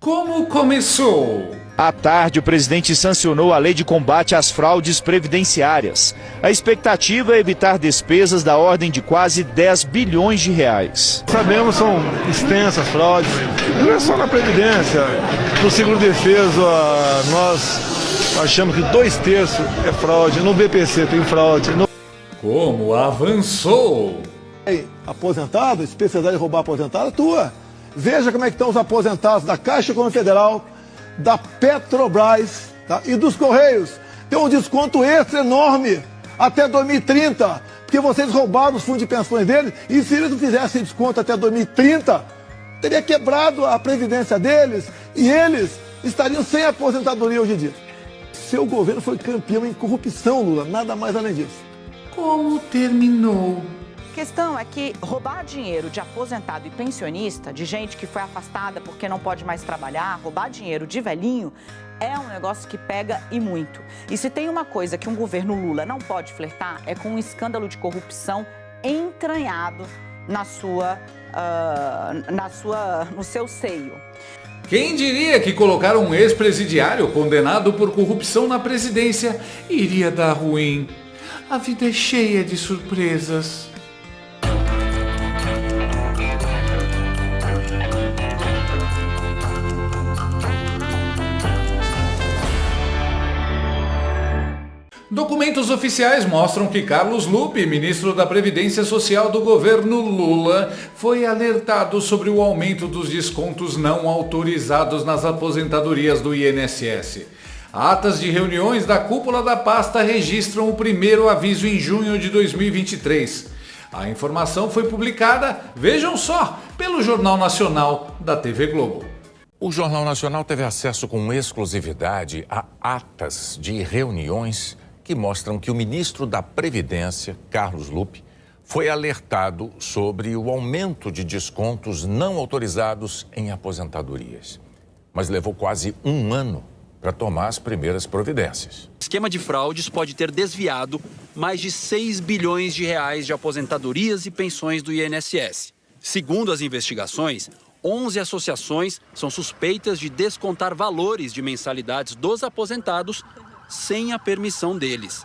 Como começou? À tarde, o presidente sancionou a lei de combate às fraudes previdenciárias. A expectativa é evitar despesas da ordem de quase 10 bilhões de reais. Sabemos, são extensas fraudes, não é só na Previdência. No seguro-defeso, nós achamos que 2/3 é fraude, no BPC tem fraude. Como avançou? Aposentado, especialidade de roubar aposentado, tua. Veja como é que estão os aposentados da Caixa Econômica Federal, da Petrobras, tá? E dos Correios. Tem um desconto extra enorme até 2030, porque vocês roubaram os fundos de pensões deles, e se eles não fizessem desconto até 2030, teria quebrado a previdência deles e eles estariam sem aposentadoria hoje em dia. Seu governo foi campeão em corrupção, Lula, nada mais além disso. Como terminou? A questão é que roubar dinheiro de aposentado e pensionista, de gente que foi afastada porque não pode mais trabalhar, roubar dinheiro de velhinho, é um negócio que pega e muito. E se tem uma coisa que um governo Lula não pode flertar, é com um escândalo de corrupção entranhado no seu seio. Quem diria que colocar um ex-presidiário condenado por corrupção na presidência iria dar ruim? A vida é cheia de surpresas. Documentos oficiais mostram que Carlos Lupe, ministro da Previdência Social do governo Lula, foi alertado sobre o aumento dos descontos não autorizados nas aposentadorias do INSS. Atas de reuniões da cúpula da pasta registram o primeiro aviso em junho de 2023. A informação foi publicada, vejam só, pelo Jornal Nacional da TV Globo. O Jornal Nacional teve acesso com exclusividade a atas de reuniões que mostram que o ministro da Previdência, Carlos Lupe, foi alertado sobre o aumento de descontos não autorizados em aposentadorias. Mas levou quase um ano para tomar as primeiras providências. O esquema de fraudes pode ter desviado mais de 6 bilhões de reais de aposentadorias e pensões do INSS. Segundo as investigações, 11 associações são suspeitas de descontar valores de mensalidades dos aposentados sem a permissão deles.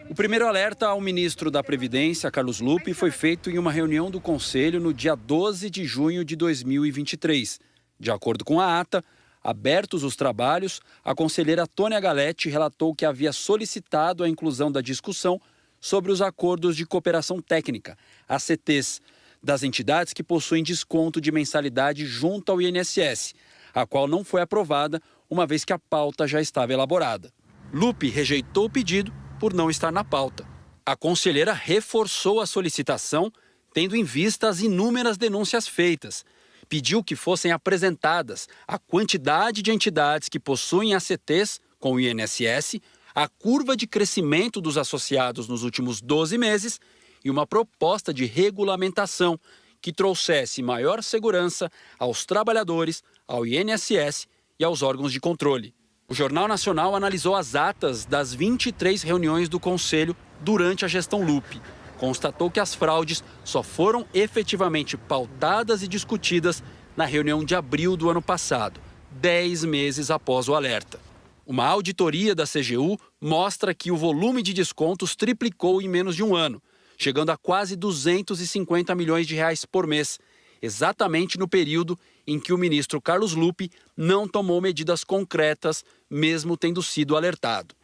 O primeiro alerta ao ministro da Previdência, Carlos Lupe, foi feito em uma reunião do Conselho no dia 12 de junho de 2023. De acordo com a ata, abertos os trabalhos, a conselheira Tônia Galetti relatou que havia solicitado a inclusão da discussão sobre os acordos de cooperação técnica, ACTs, das entidades que possuem desconto de mensalidade junto ao INSS, a qual não foi aprovada, uma vez que a pauta já estava elaborada. Lupe rejeitou o pedido por não estar na pauta. A conselheira reforçou a solicitação, tendo em vista as inúmeras denúncias feitas. Pediu que fossem apresentadas a quantidade de entidades que possuem ACTs com o INSS, a curva de crescimento dos associados nos últimos 12 meses e uma proposta de regulamentação que trouxesse maior segurança aos trabalhadores, ao INSS e aos órgãos de controle. O Jornal Nacional analisou as atas das 23 reuniões do Conselho durante a gestão Lupe. Constatou que as fraudes só foram efetivamente pautadas e discutidas na reunião de abril do ano passado, 10 meses após o alerta. Uma auditoria da CGU mostra que o volume de descontos triplicou em menos de um ano, chegando a quase 250 milhões de reais por mês, exatamente no período em que o ministro Carlos Lupe não tomou medidas concretas, mesmo tendo sido alertado.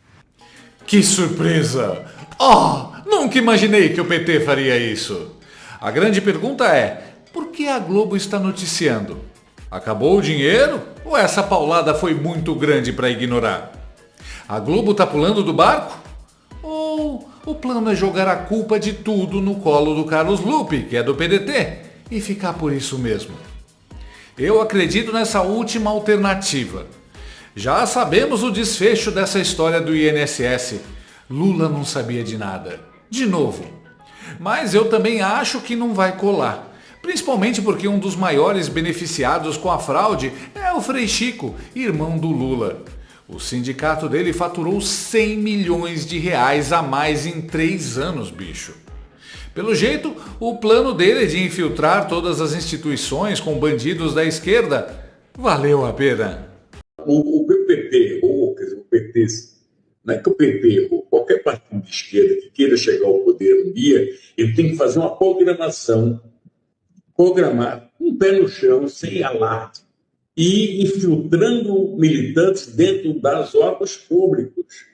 Que surpresa! Nunca imaginei que o PT faria isso. A grande pergunta é, por que a Globo está noticiando? Acabou o dinheiro ou essa paulada foi muito grande para ignorar? A Globo está pulando do barco? Ou o plano é jogar a culpa de tudo no colo do Carlos Lupe, que é do PDT, e ficar por isso mesmo? Eu acredito nessa última alternativa. Já sabemos o desfecho dessa história do INSS. Lula não sabia de nada. De novo. Mas eu também acho que não vai colar. Principalmente porque um dos maiores beneficiados com a fraude é o Frei Chico, irmão do Lula. O sindicato dele faturou 100 milhões de reais a mais em 3 anos, bicho. Pelo jeito, o plano dele de infiltrar todas as instituições com bandidos da esquerda valeu a pena. O PPP, ou quer dizer, o PT, não é que o PP, ou qualquer partido de esquerda que queira chegar ao poder um dia, ele tem que fazer uma programação, programar um pé no chão, sem alarde, e infiltrando militantes dentro das órgãos públicos.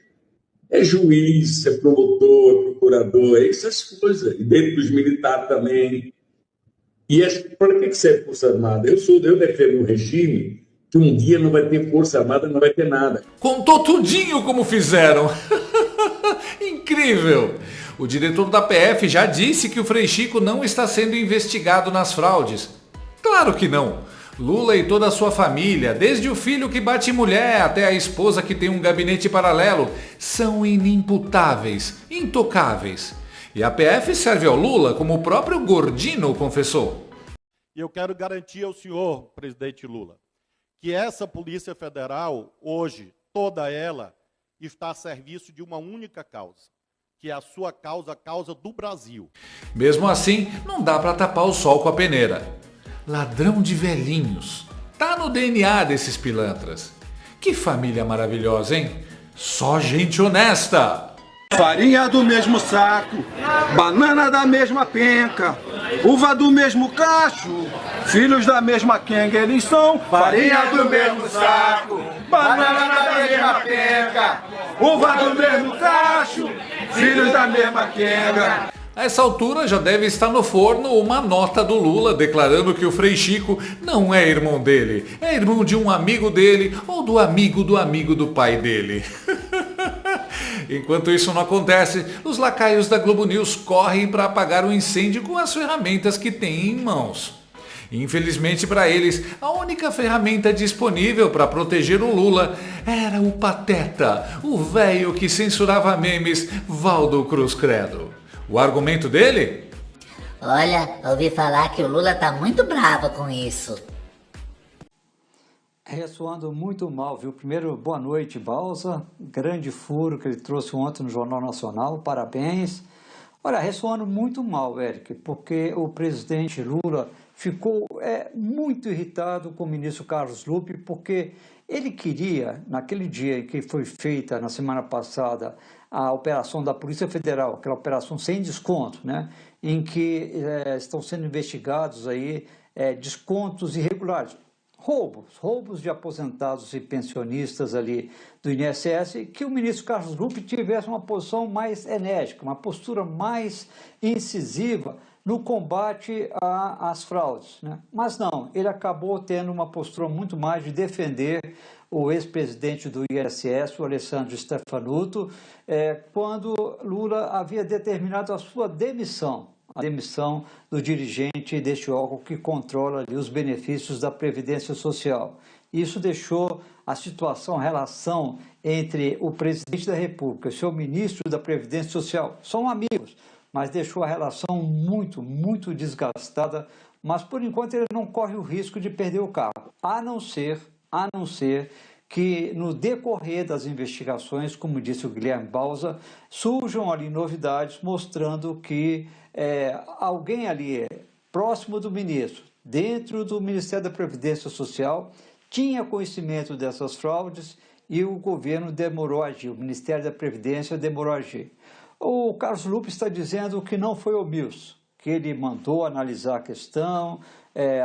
É juiz, é promotor, procurador, é essas coisas. E dentro dos militares também. E para que serve Força Armada? Eu defendo um regime que um dia não vai ter Força Armada, não vai ter nada. Contou tudinho como fizeram. Incrível! O diretor da PF já disse que o Frei Chico não está sendo investigado nas fraudes. Claro que não. Lula e toda a sua família, desde o filho que bate em mulher até a esposa que tem um gabinete paralelo, são inimputáveis, intocáveis. E a PF serve ao Lula como o próprio Gordino confessou. E eu quero garantir ao senhor, presidente Lula, que essa Polícia Federal, hoje, toda ela, está a serviço de uma única causa, que é a sua causa, a causa do Brasil. Mesmo assim, não dá para tapar o sol com a peneira. Ladrão de velhinhos. Tá no DNA desses pilantras. Que família maravilhosa, hein? Só gente honesta. Farinha do mesmo saco, banana da mesma penca, uva do mesmo cacho, filhos da mesma quenga, eles são. Farinha do mesmo saco, banana da mesma penca, uva do mesmo cacho, filhos da mesma quenga. A essa altura já deve estar no forno uma nota do Lula declarando que o Frei Chico não é irmão dele, é irmão de um amigo dele ou do amigo do pai dele. Enquanto isso não acontece, os lacaios da Globo News correm para apagar o incêndio com as ferramentas que têm em mãos. Infelizmente para eles, a única ferramenta disponível para proteger o Lula era o pateta, o velho que censurava memes, Valdo Cruz Credo. O argumento dele? Olha, ouvi falar que o Lula tá muito bravo com isso. Ressoando muito mal, viu? Primeiro, boa noite, Balsa. Grande furo que ele trouxe ontem no Jornal Nacional, parabéns. Olha, ressoando muito mal, Eric, porque o presidente Lula ficou muito irritado com o ministro Carlos Lupe, porque ele queria, naquele dia em que foi feita, na semana passada, a operação da Polícia Federal, aquela operação sem desconto, né, em que estão sendo investigados aí, descontos irregulares, roubos de aposentados e pensionistas ali do INSS, que o ministro Carlos Lupe tivesse uma posição mais enérgica, uma postura mais incisiva no combate às fraudes, né? Mas não, ele acabou tendo uma postura muito mais de defender o ex-presidente do INSS, o Alessandro Stefanuto, quando Lula havia determinado a sua demissão, a demissão do dirigente deste órgão que controla ali os benefícios da Previdência Social. Isso deixou a situação, a relação entre o presidente da República e o seu ministro da Previdência Social, são amigos, mas deixou a relação muito desgastada, mas por enquanto ele não corre o risco de perder o cargo, a não ser que no decorrer das investigações, como disse o Guilherme Balsa, surjam ali novidades mostrando que alguém ali próximo do ministro, dentro do Ministério da Previdência Social, tinha conhecimento dessas fraudes e o governo demorou a agir, o Ministério da Previdência demorou a agir. O Carlos Lupe está dizendo que não foi omisso, que ele mandou analisar a questão,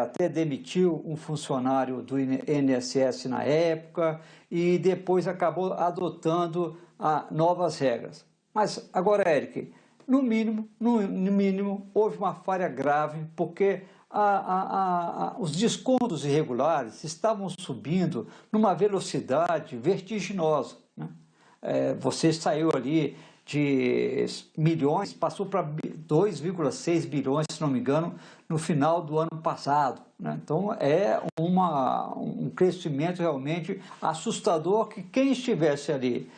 até demitiu um funcionário do INSS na época e depois acabou adotando novas regras. Mas agora, Eric, no mínimo, houve uma falha grave, porque os descontos irregulares estavam subindo numa velocidade vertiginosa, né? Você saiu ali de milhões, passou para 2,6 bilhões, se não me engano, no final do ano passado, né? Então é um crescimento realmente assustador, que quem estivesse ali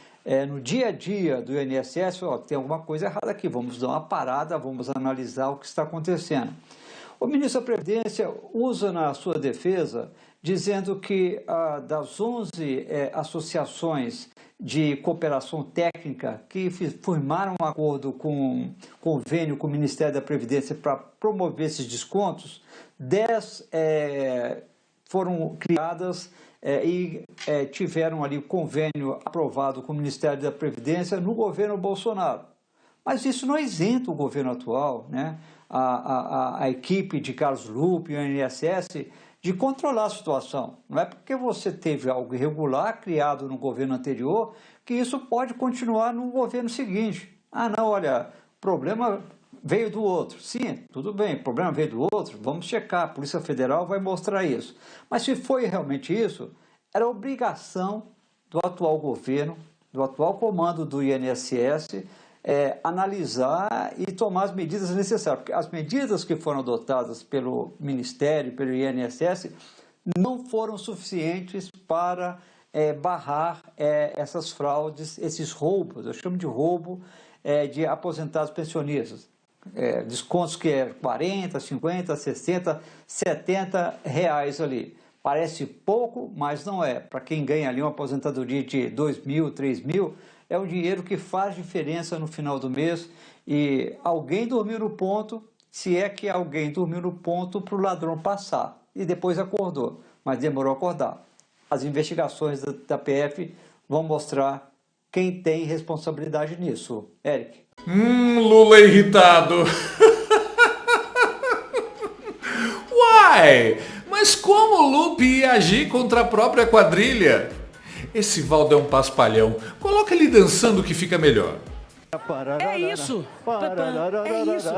no dia a dia do INSS, tem alguma coisa errada aqui, vamos dar uma parada, vamos analisar o que está acontecendo. O ministro da Previdência usa na sua defesa, dizendo que das 11 associações de cooperação técnica que firmaram um acordo com convênio com o Ministério da Previdência para promover esses descontos, 10 foram criadas e tiveram ali o convênio aprovado com o Ministério da Previdência no governo Bolsonaro. Mas isso não isenta o governo atual, né? A equipe de Carlos Lupe e o INSS de controlar a situação. Não é porque você teve algo irregular criado no governo anterior que isso pode continuar no governo seguinte. Ah, não, olha, o problema veio do outro. Sim, tudo bem, o problema veio do outro, vamos checar, a Polícia Federal vai mostrar isso. Mas se foi realmente isso, era obrigação do atual governo, do atual comando do INSS, analisar e tomar as medidas necessárias, porque as medidas que foram adotadas pelo Ministério, pelo INSS, não foram suficientes para barrar essas fraudes, esses roubos, eu chamo de roubo de aposentados pensionistas. Descontos que é 40, 50, 60, 70 reais ali. Parece pouco, mas não é. Para quem ganha ali uma aposentadoria de 2 mil, 3 mil, é um dinheiro que faz diferença no final do mês e alguém dormiu no ponto, se é que alguém dormiu no ponto para o ladrão passar e depois acordou, mas demorou a acordar. As investigações da PF vão mostrar quem tem responsabilidade nisso. Eric. Lula irritado. Uai, mas como o Lupe ia agir contra a própria quadrilha? Esse Valdo é um paspalhão. Coloca ele dançando que fica melhor. É isso! É isso!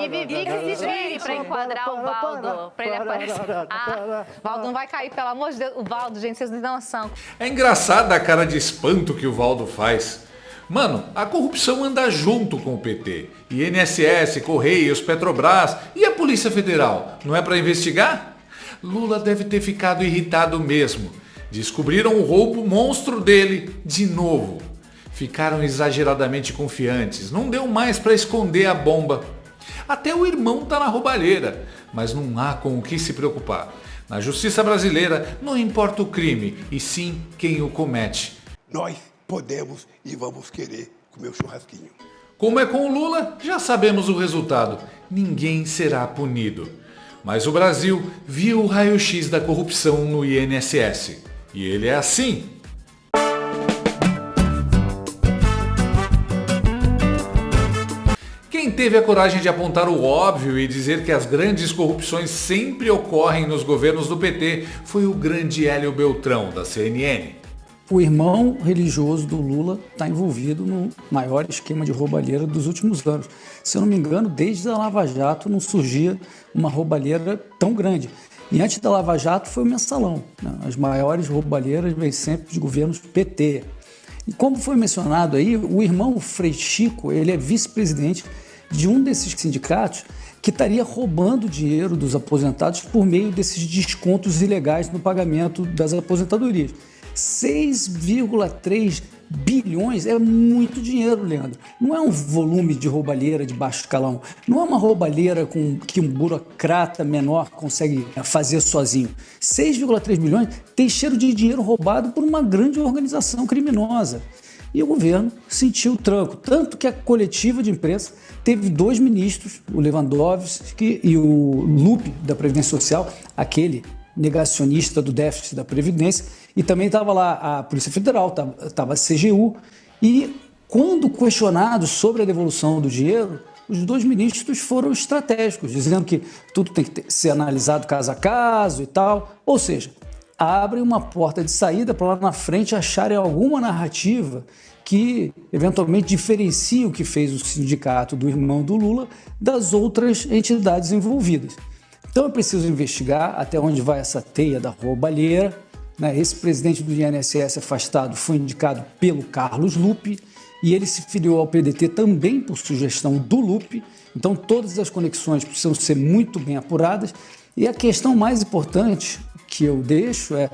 E Vivi que se vire pra enquadrar o Valdo, pra ele aparecer. O Valdo não vai cair, pelo amor de Deus. O Valdo, gente, vocês não têm noção. É engraçada a cara de espanto que o Valdo faz. Mano, a corrupção anda junto com o PT. INSS, Correios, Petrobras e a Polícia Federal. Não é pra investigar? Lula deve ter ficado irritado mesmo. Descobriram o roubo monstro dele de novo. Ficaram exageradamente confiantes, não deu mais para esconder a bomba. Até o irmão tá na roubalheira, mas não há com o que se preocupar. Na justiça brasileira não importa o crime, e sim quem o comete. Nós podemos e vamos querer comer o churrasquinho. Como é com o Lula, já sabemos o resultado. Ninguém será punido. Mas o Brasil viu o raio-x da corrupção no INSS. E ele é assim. Quem teve a coragem de apontar o óbvio e dizer que as grandes corrupções sempre ocorrem nos governos do PT foi o grande Hélio Beltrão, da CNN. O irmão religioso do Lula está envolvido no maior esquema de roubalheira dos últimos anos. Se eu não me engano, desde a Lava Jato não surgia uma roubalheira tão grande. E antes da Lava Jato foi o Mensalão, né? As maiores roubalheiras vêm sempre de governos PT. E como foi mencionado aí, o irmão Frei Chico, ele é vice-presidente de um desses sindicatos que estaria roubando dinheiro dos aposentados por meio desses descontos ilegais no pagamento das aposentadorias. 6,3 bilhões é muito dinheiro, Leandro. Não é um volume de roubalheira de baixo escalão. Não é uma roubalheira que um burocrata menor consegue fazer sozinho. 6,3 bilhões tem cheiro de dinheiro roubado por uma grande organização criminosa. E o governo sentiu o tranco. Tanto que a coletiva de imprensa teve 2 ministros, o Lewandowski e o Lupe, da Previdência Social, aquele negacionista do déficit da Previdência, e também estava lá a Polícia Federal, estava a CGU, e quando questionados sobre a devolução do dinheiro, os 2 ministros foram estratégicos, dizendo que tudo tem que ser analisado caso a caso e tal, ou seja, abrem uma porta de saída para lá na frente acharem alguma narrativa que eventualmente diferencie o que fez o sindicato do irmão do Lula das outras entidades envolvidas. Então é preciso investigar até onde vai essa teia da roubalheira, né? Esse presidente do INSS afastado foi indicado pelo Carlos Lupe e ele se filiou ao PDT também por sugestão do Lupe. Então todas as conexões precisam ser muito bem apuradas. E a questão mais importante que eu deixo é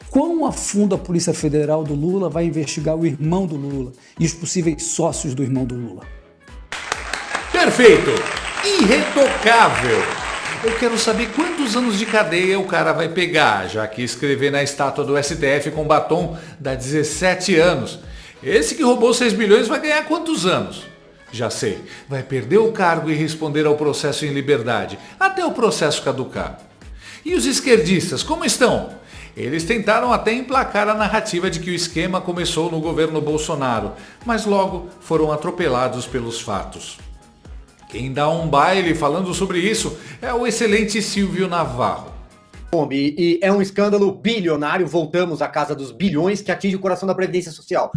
quão a fundo a Polícia Federal do Lula vai investigar o irmão do Lula e os possíveis sócios do irmão do Lula. Perfeito! Irretocável! Eu quero saber quantos anos de cadeia o cara vai pegar, já que escrever na estátua do STF com batom dá 17 anos. Esse que roubou 6 bilhões vai ganhar quantos anos? Já sei, vai perder o cargo e responder ao processo em liberdade, até o processo caducar. E os esquerdistas, como estão? Eles tentaram até emplacar a narrativa de que o esquema começou no governo Bolsonaro, mas logo foram atropelados pelos fatos. Quem dá um baile falando sobre isso é o excelente Silvio Navarro. E é um escândalo bilionário, voltamos à casa dos bilhões, que atinge o coração da Previdência Social.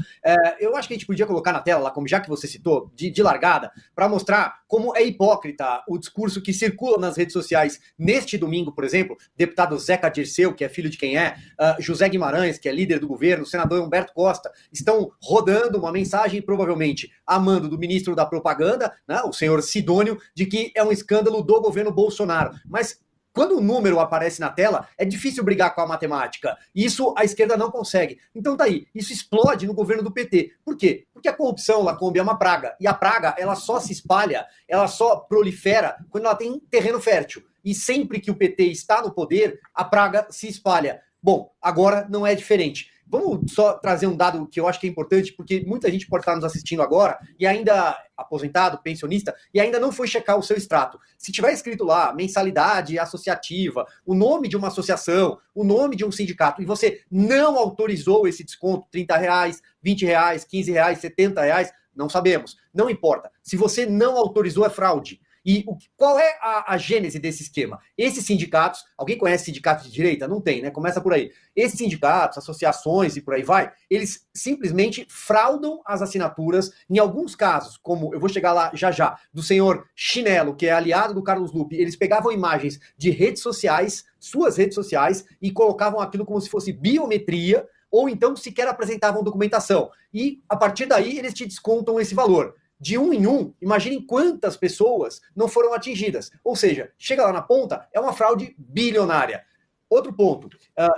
Eu acho que a gente podia colocar na tela, lá, como já que você citou, de largada, para mostrar como é hipócrita o discurso que circula nas redes sociais neste domingo, por exemplo, deputado Zeca Dirceu, que é filho de quem é, José Guimarães, que é líder do governo, o senador Humberto Costa, estão rodando uma mensagem, provavelmente amando do ministro da propaganda, né, o senhor Sidônio, de que é um escândalo do governo Bolsonaro. Mas quando o número aparece na tela, é difícil brigar com a matemática. Isso a esquerda não consegue. Então tá aí, isso explode no governo do PT. Por quê? Porque a corrupção, Lacombe, é uma praga. E a praga, ela só se espalha, ela só prolifera quando ela tem terreno fértil. E sempre que o PT está no poder, a praga se espalha. Bom, agora não é diferente. Vamos só trazer um dado que eu acho que é importante, porque muita gente pode estar nos assistindo agora e ainda aposentado, pensionista, e ainda não foi checar o seu extrato. Se tiver escrito lá, mensalidade associativa, o nome de uma associação, o nome de um sindicato, e você não autorizou esse desconto, R$30, R$20, R$15, R$70, não sabemos. Não importa. Se você não autorizou, é fraude. E qual é a gênese desse esquema? Esses sindicatos, alguém conhece sindicatos de direita? Não tem, né? Começa por aí. Esses sindicatos, associações e por aí vai, eles simplesmente fraudam as assinaturas. Em alguns casos, como eu vou chegar lá já, do senhor Chinelo, que é aliado do Carlos Lupe, eles pegavam imagens de redes sociais, suas redes sociais, e colocavam aquilo como se fosse biometria, ou então sequer apresentavam documentação. E, a partir daí, eles te descontam esse valor. De um em um, imaginem quantas pessoas não foram atingidas. Ou seja, chega lá na ponta, é uma fraude bilionária. Outro ponto,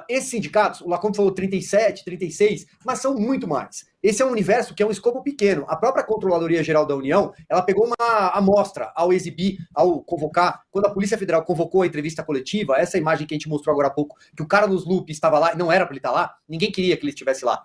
esses sindicatos, o Lacombe falou 37, 36, mas são muito mais. Esse é um universo que é um escopo pequeno. A própria Controladoria Geral da União, ela pegou uma amostra ao exibir, ao convocar, quando a Polícia Federal convocou a entrevista coletiva, essa imagem que a gente mostrou agora há pouco, que o Carlos Lupe estava lá, e não era para ele estar lá, ninguém queria que ele estivesse lá.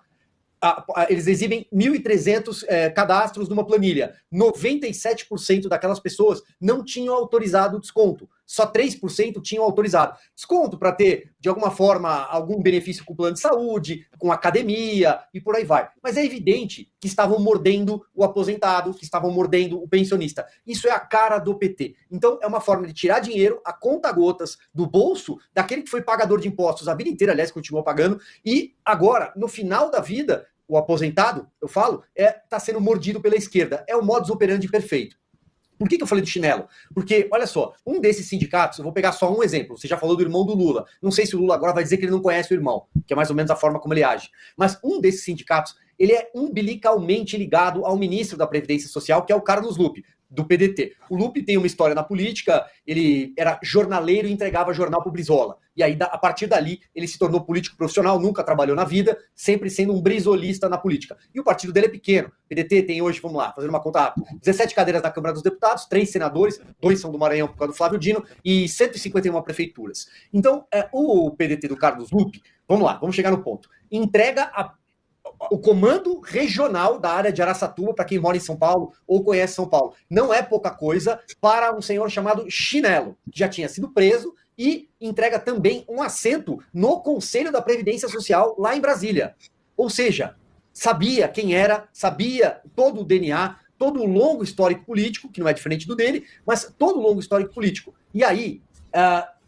Eles exibem 1.300 cadastros numa planilha. 97% daquelas pessoas não tinham autorizado o desconto. Só 3% tinham autorizado. Desconto para ter, de alguma forma, algum benefício com o plano de saúde, com academia e por aí vai. Mas é evidente que estavam mordendo o aposentado, que estavam mordendo o pensionista. Isso é a cara do PT. Então, é uma forma de tirar dinheiro a conta-gotas do bolso daquele que foi pagador de impostos a vida inteira, aliás, continuou pagando, e agora, no final da vida, o aposentado, eu falo, está sendo mordido pela esquerda. É o modus operandi perfeito. Por que eu falei do Chinelo? Porque, olha só, um desses sindicatos, eu vou pegar só um exemplo, você já falou do irmão do Lula. Não sei se o Lula agora vai dizer que ele não conhece o irmão, que é mais ou menos a forma como ele age. Mas um desses sindicatos, ele é umbilicalmente ligado ao ministro da Previdência Social, que é o Carlos Lupe, do PDT. O Lupe tem uma história na política, ele era jornaleiro e entregava jornal pro Brizola. E aí, a partir dali, ele se tornou político profissional, nunca trabalhou na vida, sempre sendo um brizolista na política. E o partido dele é pequeno. O PDT tem hoje, vamos lá, fazendo uma conta rápida, 17 cadeiras na Câmara dos Deputados, 3 senadores, 2 são do Maranhão por causa do Flávio Dino, e 151 prefeituras. Então, o PDT do Carlos Lupe, vamos lá, vamos chegar no ponto, entrega o comando regional da área de Araçatuba, para quem mora em São Paulo ou conhece São Paulo. Não é pouca coisa para um senhor chamado Chinelo, que já tinha sido preso e entrega também um assento no Conselho da Previdência Social lá em Brasília. Ou seja, sabia quem era, sabia todo o DNA, todo o longo histórico político, que não é diferente do dele, mas todo o longo histórico político. E aí,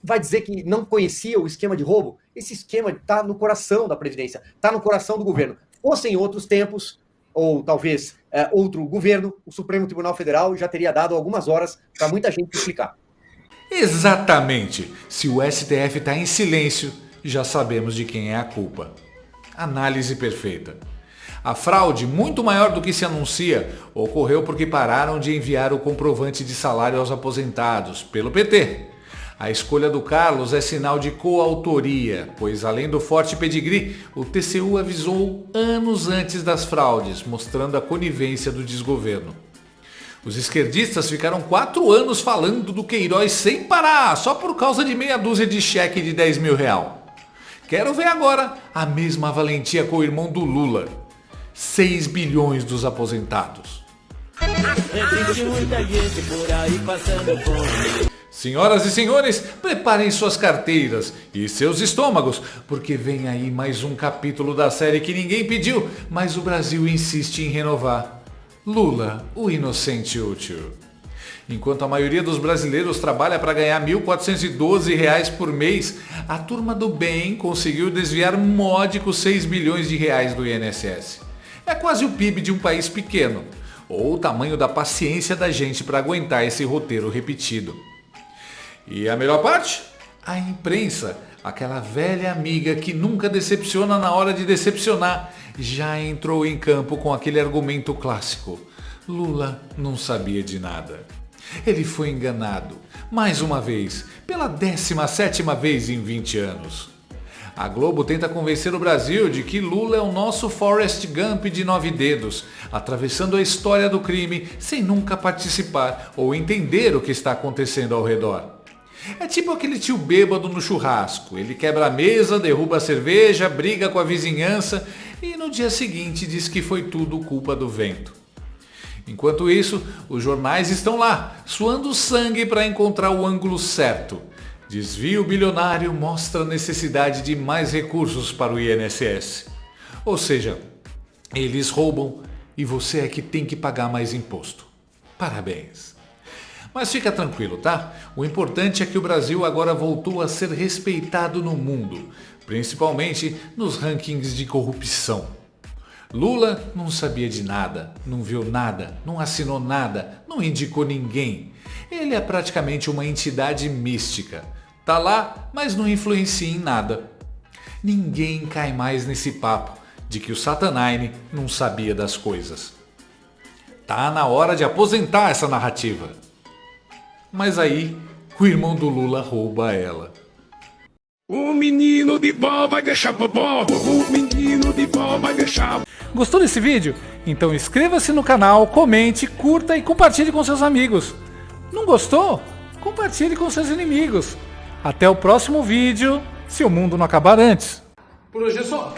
vai dizer que não conhecia o esquema de roubo? Esse esquema está no coração da Previdência, está no coração do governo. Fosse em outros tempos, ou talvez outro governo, o Supremo Tribunal Federal já teria dado algumas horas para muita gente explicar. Exatamente. Se o STF está em silêncio, já sabemos de quem é a culpa. Análise perfeita. A fraude, muito maior do que se anuncia, ocorreu porque pararam de enviar o comprovante de salário aos aposentados, pelo PT. A escolha do Carlos é sinal de coautoria, pois além do forte pedigree, o TCU avisou anos antes das fraudes, mostrando a conivência do desgoverno. Os esquerdistas ficaram 4 anos falando do Queiroz sem parar, só por causa de meia dúzia de cheque de R$10 mil. Quero ver agora a mesma valentia com o irmão do Lula. 6 bilhões dos aposentados. Existe muita gente por aí passando fome. Senhoras e senhores, preparem suas carteiras e seus estômagos, porque vem aí mais um capítulo da série que ninguém pediu, mas o Brasil insiste em renovar. Lula, o inocente útil. Enquanto a maioria dos brasileiros trabalha para ganhar R$ 1.412 por mês, a turma do bem conseguiu desviar módicos 6 bilhões de reais do INSS. É quase o PIB de um país pequeno, ou o tamanho da paciência da gente para aguentar esse roteiro repetido. E a melhor parte? A imprensa, aquela velha amiga que nunca decepciona na hora de decepcionar, já entrou em campo com aquele argumento clássico. Lula não sabia de nada. Ele foi enganado, mais uma vez, pela 17ª vez em 20 anos. A Globo tenta convencer o Brasil de que Lula é o nosso Forrest Gump de 9 dedos, atravessando a história do crime sem nunca participar ou entender o que está acontecendo ao redor. É tipo aquele tio bêbado no churrasco. Ele quebra a mesa, derruba a cerveja, briga com a vizinhança e no dia seguinte diz que foi tudo culpa do vento. Enquanto isso, os jornais estão lá, suando sangue para encontrar o ângulo certo. Desvio bilionário mostra a necessidade de mais recursos para o INSS. Ou seja, eles roubam e você é que tem que pagar mais imposto. Parabéns. Mas fica tranquilo, tá? O importante é que o Brasil agora voltou a ser respeitado no mundo, principalmente nos rankings de corrupção. Lula não sabia de nada, não viu nada, não assinou nada, não indicou ninguém. Ele é praticamente uma entidade mística. Tá lá, mas não influencia em nada. Ninguém cai mais nesse papo de que o Satanine não sabia das coisas. Tá na hora de aposentar essa narrativa. Mas aí, o irmão do Lula rouba ela. O menino de vó vai deixar vovó, o menino de vó vai deixar... Gostou desse vídeo? Então inscreva-se no canal, comente, curta e compartilhe com seus amigos. Não gostou? Compartilhe com seus inimigos. Até o próximo vídeo, se o mundo não acabar antes. Por hoje é só.